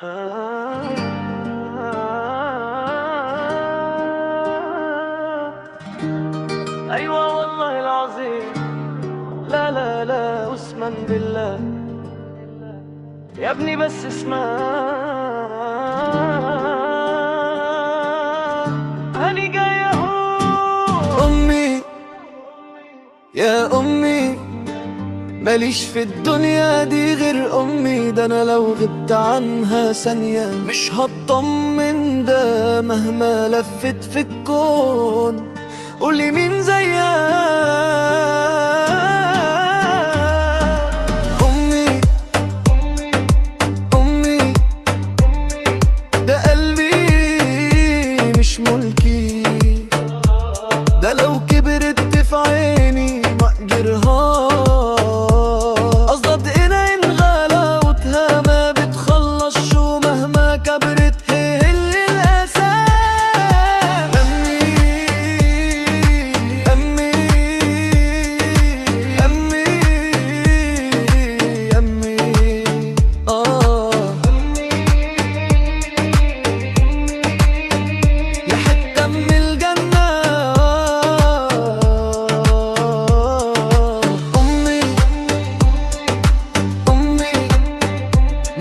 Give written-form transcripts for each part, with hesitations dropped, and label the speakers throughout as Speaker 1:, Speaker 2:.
Speaker 1: أيوة والله العظيم، لا لا لا قسما بالله يا ابني بس اسمع. هاني جاي اهو. أمي يا أمي، ماليش في الدنيا دي غير أمي، ده أنا لو غبت عنها ثانية مش هطمن، ده مهما لفت في الكون قولي مين زيها. أمي أمي، ده قلبي مش ملكي، ده لو كبرت في عيني ما أقدرها.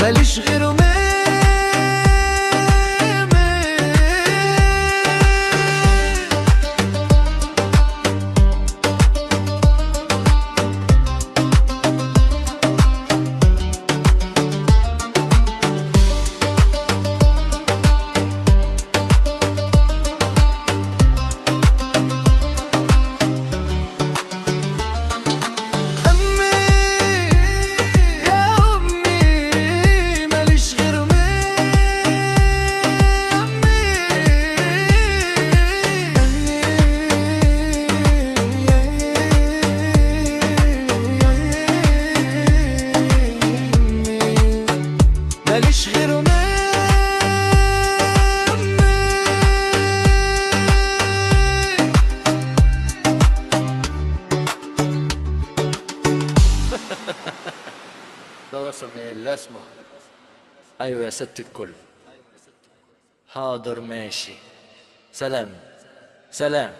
Speaker 1: ماليش غيره ماليش غيره
Speaker 2: ده رسم اللي اسمه. ايوه يا ست الكل، حاضر ماشي، سلام سلام.